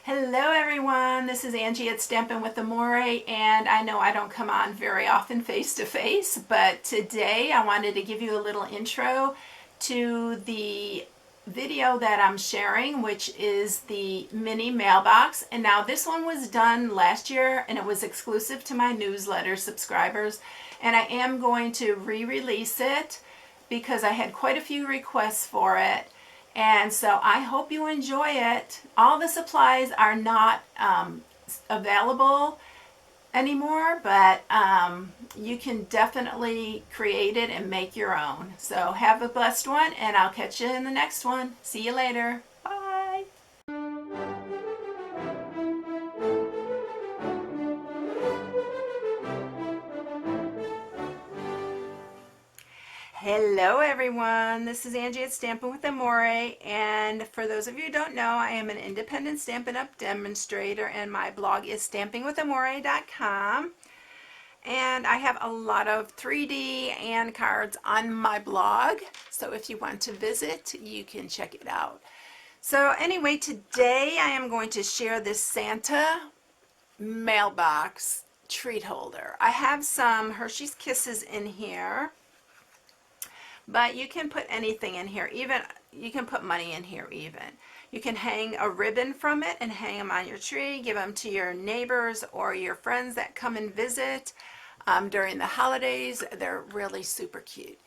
Hello everyone, this is Angie at Stampin' with Amore, and I know I don't come on very often face to face, but today I wanted to give you a little intro to the video that I'm sharing, which is the Mini Mailbox. And now this one was done last year and it was exclusive to my newsletter subscribers, and I am going to re-release it because I had quite a few requests for it. And so I hope you enjoy it. All the supplies are not available anymore, but you can definitely create it and make your own. So have a blessed one, and I'll catch you in the next one. See you later. Bye. Hello everyone, this is Angie at Stampin' with Amore, and for those of you who don't know, I am an independent Stampin' Up! Demonstrator, and my blog is stampingwithamore.com, and I have a lot of 3D and cards on my blog, so if you want to visit, you can check it out. So anyway, today I am going to share this Santa mailbox treat holder. I have some Hershey's Kisses in here, but you can put anything in here. Even you can put money in here. Even you can hang a ribbon from it and hang them on your tree, give them to your neighbors or your friends that come and visit during the holidays. They're really super cute.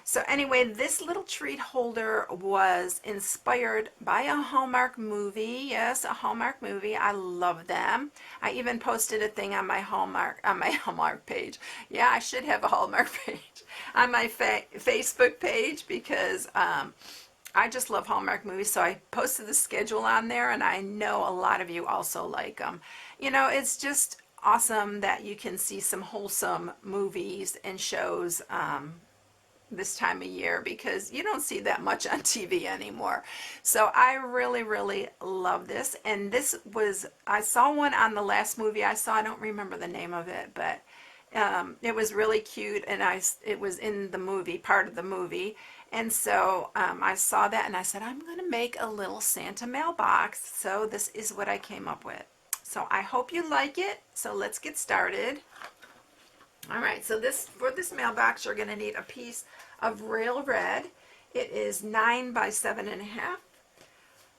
So anyway, this little treat holder was inspired by a Hallmark movie. Yes, a Hallmark movie. I love them. I even posted a thing on my Hallmark page. Yeah, I should have a Hallmark page on my Facebook page because I just love Hallmark movies. So I posted the schedule on there, and I know a lot of you also like them. You know, it's just awesome that you can see some wholesome movies and shows this time of year, because you don't see that much on TV anymore. So I really love this. And this was, I saw one on the last movie I saw. I don't remember the name of it, but it was really cute, and it was in the movie, part of the movie. And so I saw that and I said, I'm going to make a little Santa mailbox. So this is what I came up with. So I hope you like it. So let's get started. All right, so for this mailbox, you're going to need a piece of real red. It is 9 by 7.5.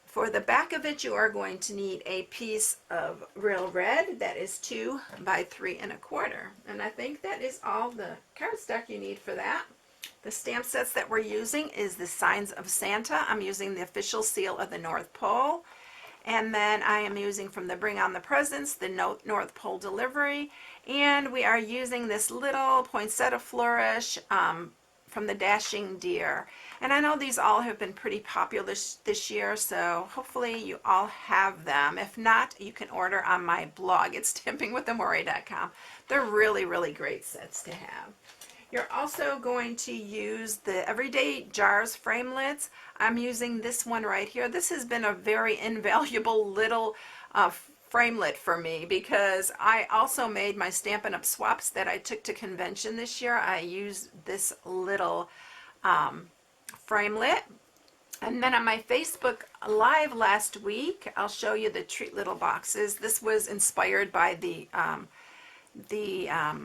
For the back of it, you are going to need a piece of real red that is 2 by 3.25. And I think that is all the cardstock you need for that. The stamp sets that we're using is the Signs of Santa. I'm using the official seal of the North Pole. And then I am using from the Bring on the Presents, the North Pole Delivery. And we are using this little poinsettia flourish from the Dashing Deer. And I know these all have been pretty popular this year, so hopefully you all have them. If not, you can order on my blog. It's stampingwithamore.com. They're really great sets to have. You're also going to use the Everyday Jars Framelits. I'm using this one right here. This has been a very invaluable little framelit for me, because I also made my Stampin' Up! Swaps that I took to convention this year. I used this little framelit. And then on my Facebook Live last week, I'll show you the treat little boxes. This was inspired by the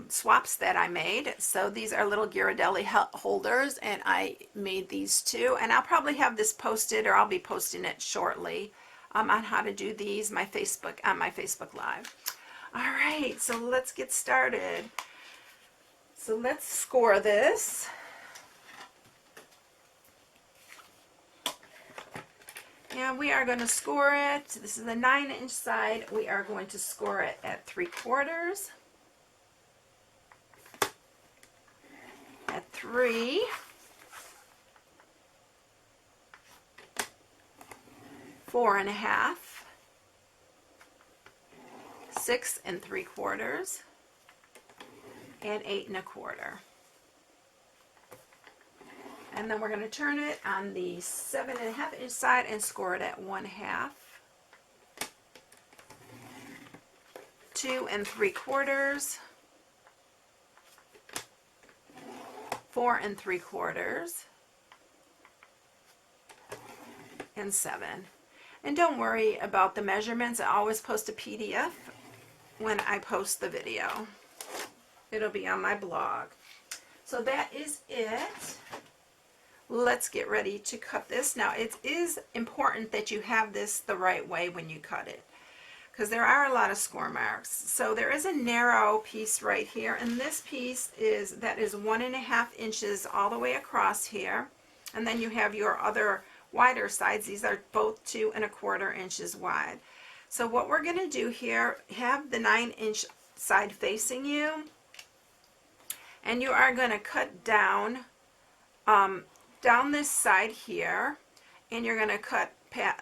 swaps that I made. So these are little Ghirardelli holders, and I made these too. And I'll probably have this posted, or I'll be posting it shortly on how to do these on my Facebook Live. All right, so let's get started. So let's score this. And we are going to score it. This is the 9-inch side. We are going to score it at 3/4, at 3, 4.5, 6 3/4, and 8.25. And then we're going to turn it on the 7.5-inch side and score it at 1/2, 2 3/4, 4 3/4, and 7. And don't worry about the measurements. I always post a PDF when I post the video. It'll be on my blog. So that is it. Let's get ready to cut this. Now it is important that you have this the right way when you cut it, because there are a lot of score marks. So there is a narrow piece right here, and this piece is 1.5 inches all the way across here, and then you have your other wider sides. These are both 2.25 inches wide. So what we're going to do here, have the 9-inch side facing you, and you are going to cut down down this side here, and you're going to cut,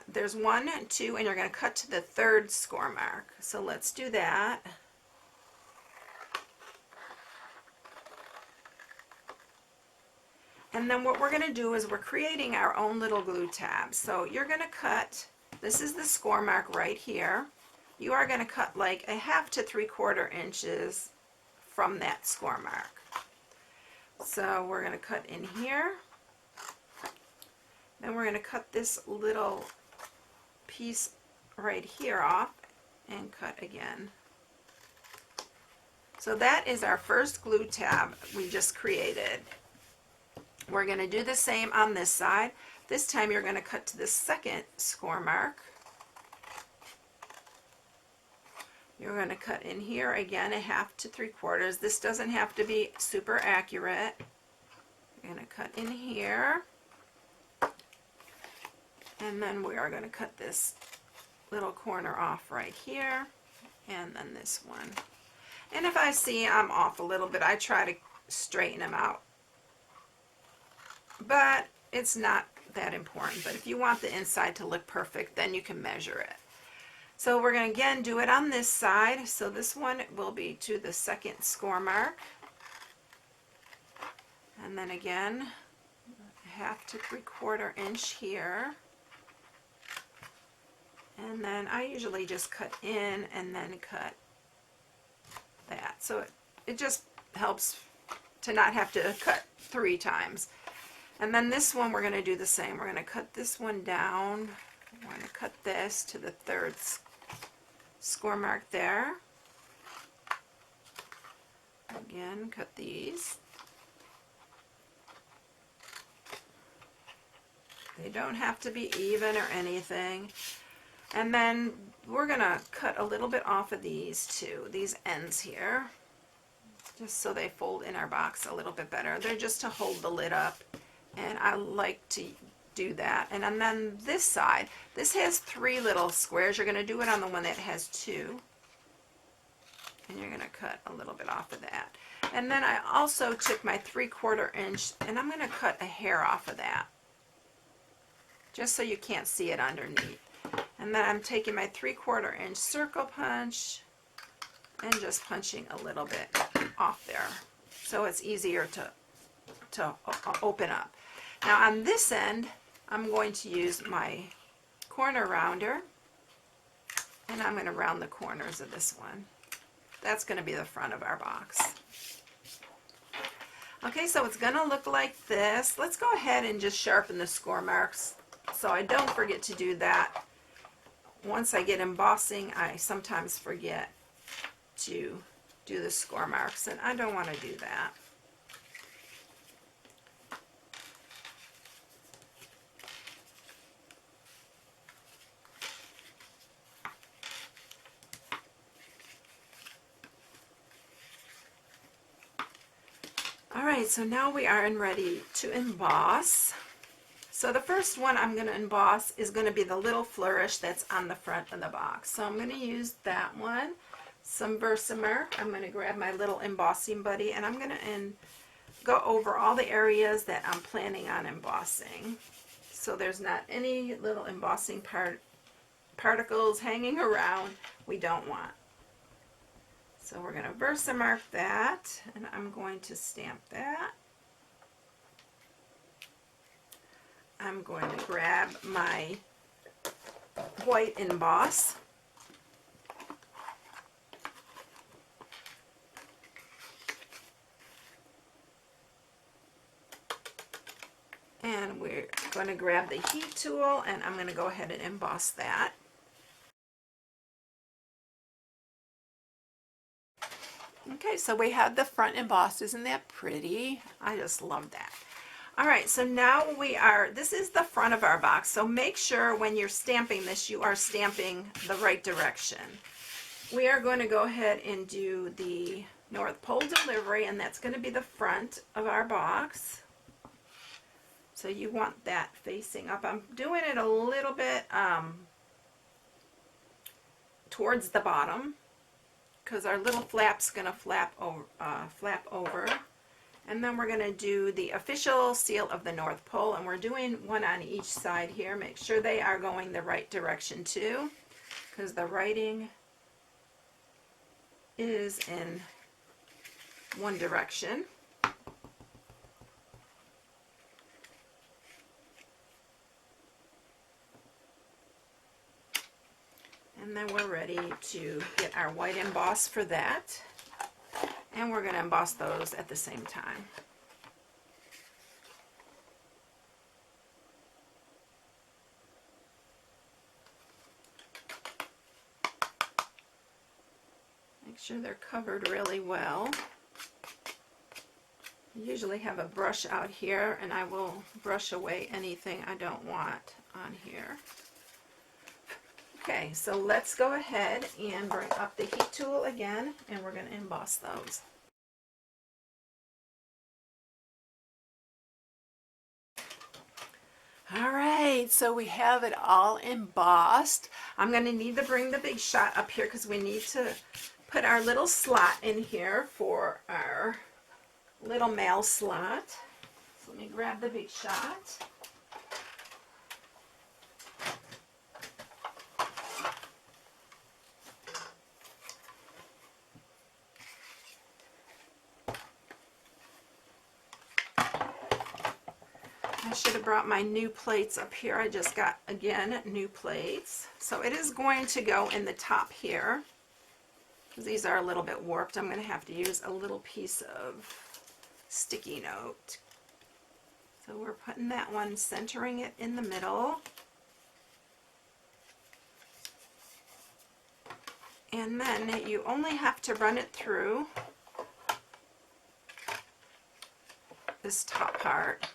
there's 1, 2, and you're going to cut to the 3rd score mark. So let's do that. And then what we're going to do is we're creating our own little glue tabs. So you're going to cut, this is the score mark right here. You are going to cut like 1/2 to 3/4 inches from that score mark. So we're going to cut in here. Then we're going to cut this little piece right here off and cut again. So that is our first glue tab we just created. We're going to do the same on this side. This time you're going to cut to the 2nd score mark. You're going to cut in here again 1/2 to 3/4. This doesn't have to be super accurate. You're going to cut in here. And then we are going to cut this little corner off right here, and then this one. And if I see I'm off a little bit, I try to straighten them out. But it's not that important. But if you want the inside to look perfect, then you can measure it. So we're going to again do it on this side. So this one will be to the 2nd score mark. And then again, 1/2 to 3/4 inch here. And then I usually just cut in and then cut that. So it just helps to not have to cut 3 times. And then this one we're going to do the same. We're going to cut this one down. We're going to cut this to the 3rd score mark there. Again, cut these. They don't have to be even or anything. And then we're going to cut a little bit off of these too, these ends here, just so they fold in our box a little bit better. They're just to hold the lid up, and I like to do that. And then this side, this has 3 little squares. You're going to do it on the one that has 2. And you're going to cut a little bit off of that. And then I also took my 3/4 inch, and I'm going to cut a hair off of that, just so you can't see it underneath. And then I'm taking my 3/4 inch circle punch and just punching a little bit off there, so it's easier to open up. Now on this end, I'm going to use my corner rounder, and I'm going to round the corners of this one. That's going to be the front of our box. Okay, so it's going to look like this. Let's go ahead and just sharpen the score marks so I don't forget to do that. Once I get embossing, I sometimes forget to do the score marks, and I don't want to do that. Alright, so now we are ready to emboss. So the first one I'm going to emboss is going to be the little flourish that's on the front of the box. So I'm going to use that one, some Versamark. I'm going to grab my little embossing buddy, and I'm going to go over all the areas that I'm planning on embossing. So there's not any little embossing particles hanging around we don't want. So we're going to Versamark that, and I'm going to stamp that. I'm going to grab my white emboss, and we're going to grab the heat tool and I'm going to go ahead and emboss that. Okay, so we have the front embossed. Isn't that pretty? I just love that. All right, so now this is the front of our box. So make sure when you're stamping this, you are stamping the right direction. We are going to go ahead and do the North Pole delivery, and that's going to be the front of our box. So you want that facing up. I'm doing it a little bit towards the bottom, because our little flap's going to flap over. And then we're going to do the official seal of the North Pole, and we're doing one on each side here. Make sure they are going the right direction too, because the writing is in one direction. And then we're ready to get our white emboss for that. And we're going to emboss those at the same time. Make sure they're covered really well. I usually have a brush out here, and I will brush away anything I don't want on here. Okay, so let's go ahead and bring up the heat tool again, and we're going to emboss those. All right, so we have it all embossed. I'm going to need to bring the big shot up here because we need to put our little slot in here for our little mail slot. So let me grab the big shot. I should have brought my new plates up here. I just got, again, new plates. So it is going to go in the top here. These are a little bit warped. I'm going to have to use a little piece of sticky note. So we're putting that one, centering it in the middle. And then you only have to run it through this top part.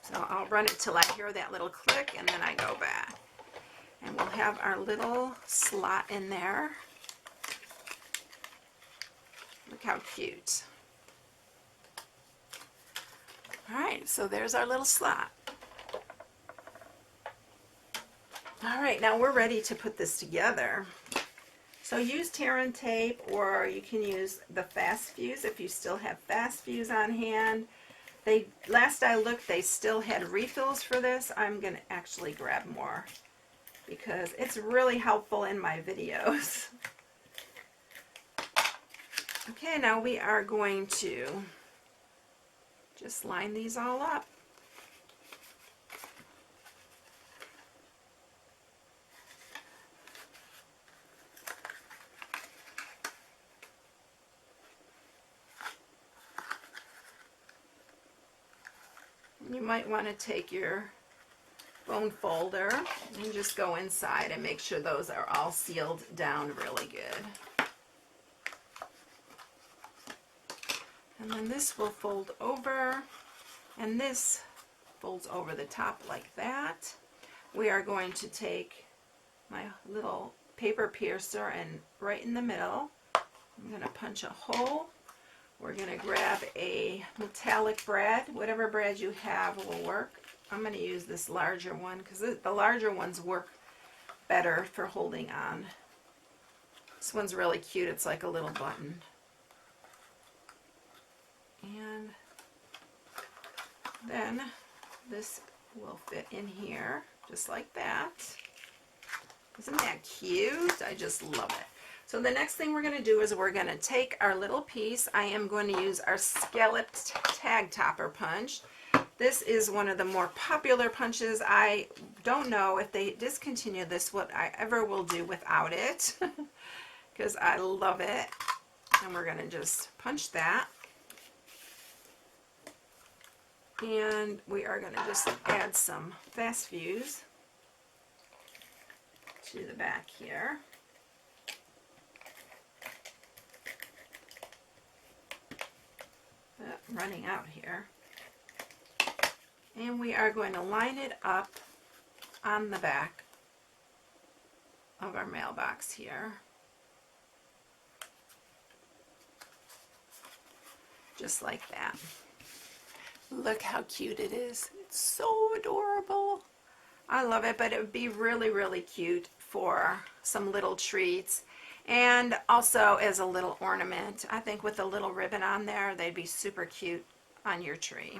So I'll run it till I hear that little click, and then I go back. And we'll have our little slot in there. Look how cute. Alright, so there's our little slot. Alright, now we're ready to put this together. So use tear and tape, or you can use the fast fuse if you still have fast fuse on hand. Last I looked, they still had refills for this. I'm going to actually grab more because it's really helpful in my videos. Okay, now we are going to just line these all up. You might want to take your bone folder and just go inside and make sure those are all sealed down really good. And then this will fold over, and this folds over the top like that. We are going to take my little paper piercer and right in the middle, I'm going to punch a hole. We're going to grab a metallic brad. Whatever brad you have will work. I'm going to use this larger one because the larger ones work better for holding on. This one's really cute. It's like a little button. And then this will fit in here just like that. Isn't that cute? I just love it. So the next thing we're going to do is we're going to take our little piece. I am going to use our scalloped tag topper punch. This is one of the more popular punches. I don't know if they discontinue this, what I ever will do without it, because I love it. And we're going to just punch that. And we are going to just add some fast fuse to the back here. Running out here. And we are going to line it up on the back of our mailbox here. Just like that. Look how cute it is. It's so adorable. I love it, but it would be really, really cute for some little treats and also as a little ornament. I think with a little ribbon on there, they'd be super cute on your tree.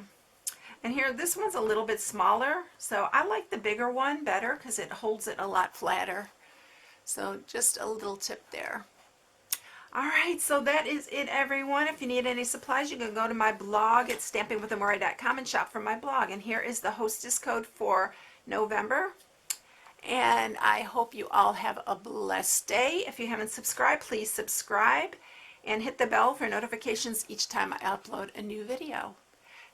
And here, this one's a little bit smaller, so I like the bigger one better because it holds it a lot flatter. So just a little tip there. All right, so that is it, everyone. If you need any supplies, you can go to my blog at stampingwithamore.com and shop from my blog. And here is the hostess code for November. And I hope you all have a blessed day. If you haven't subscribed, please subscribe and hit the bell for notifications each time I upload a new video.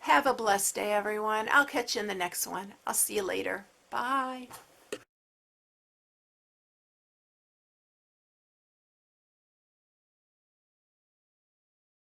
Have a blessed day, everyone. I'll catch you in the next one. I'll see you later. Bye.